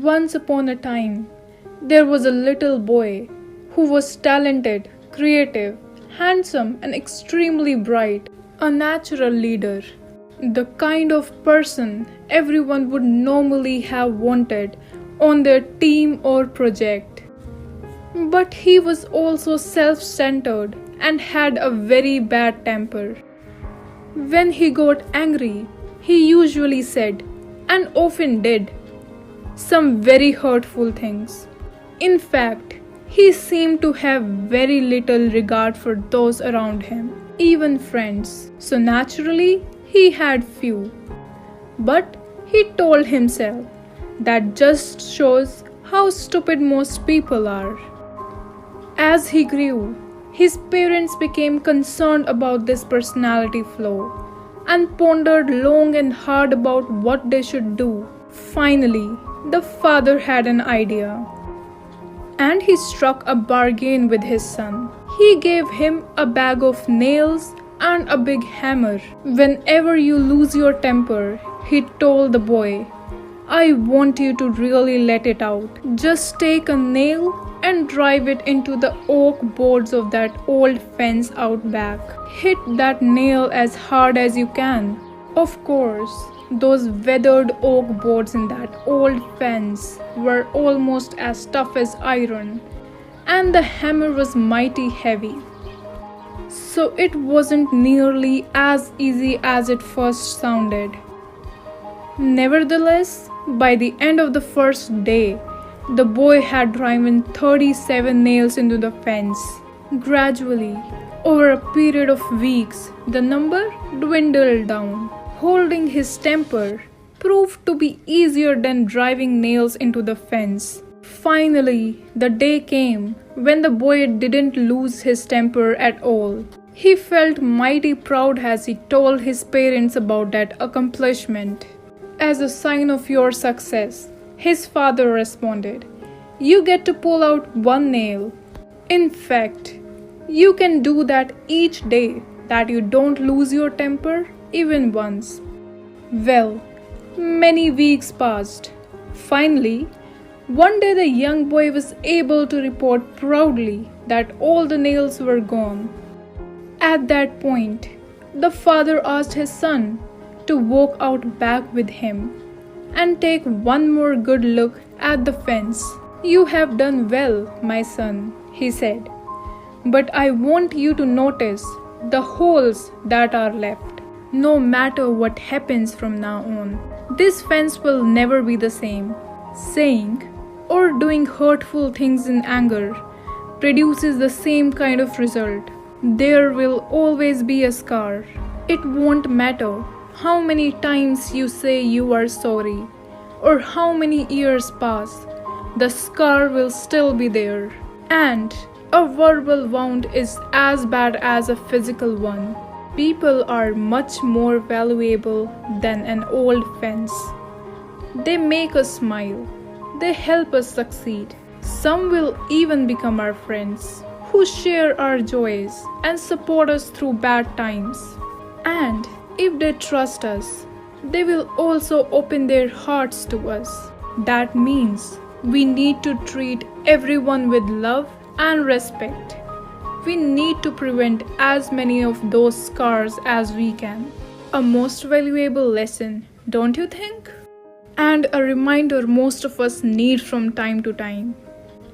Once upon a time, there was a little boy who was talented, creative, handsome, and extremely bright, a natural leader, the kind of person everyone would normally have wanted on their team or project. But he was also self-centered and had a very bad temper. When he got angry, he usually said, and often did, some very hurtful things. In fact, he seemed to have very little regard for those around him, even friends. So naturally, he had few. But he told himself that just shows how stupid most people are. As he grew, his parents became concerned about this personality flaw and pondered long and hard about what they should do. Finally, the father had an idea, and he struck a bargain with his son. He gave him a bag of nails and a big hammer. Whenever you lose your temper, he told the boy, I want you to really let it out. Just take a nail and drive it into the oak boards of that old fence out back. Hit that nail as hard as you can. Of course, those weathered oak boards in that old fence were almost as tough as iron, and the hammer was mighty heavy. So it wasn't nearly as easy as it first sounded. Nevertheless, by the end of the first day, the boy had driven 37 nails into the fence. Gradually, over a period of weeks, the number dwindled down. Holding his temper proved to be easier than driving nails into the fence. Finally, the day came when the boy didn't lose his temper at all. He felt mighty proud as he told his parents about that accomplishment. As a sign of your success, his father responded, you get to pull out one nail. In fact, you can do that each day that you don't lose your temper even once. Well, many weeks passed. Finally, one day the young boy was able to report proudly that all the nails were gone. At that point, the father asked his son to walk out back with him and take one more good look at the fence. You have done well, my son, he said, but I want you to notice the holes that are left. No matter what happens from now on, this fence will never be the same. Saying or doing hurtful things in anger produces the same kind of result. There will always be a scar. It won't matter how many times you say you are sorry or how many years pass, the scar will still be there. And a verbal wound is as bad as a physical one. People are much more valuable than an old fence. They make us smile. They help us succeed. Some will even become our friends, who share our joys and support us through bad times. And if they trust us, they will also open their hearts to us. That means we need to treat everyone with love and respect. We need to prevent as many of those scars as we can. A most valuable lesson, don't you think? And a reminder most of us need from time to time.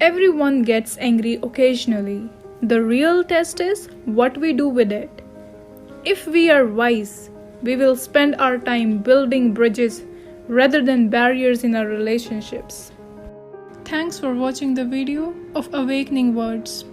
Everyone gets angry occasionally. The real test is what we do with it. If we are wise, we will spend our time building bridges rather than barriers in our relationships. Thanks for watching the video of Awakening Words.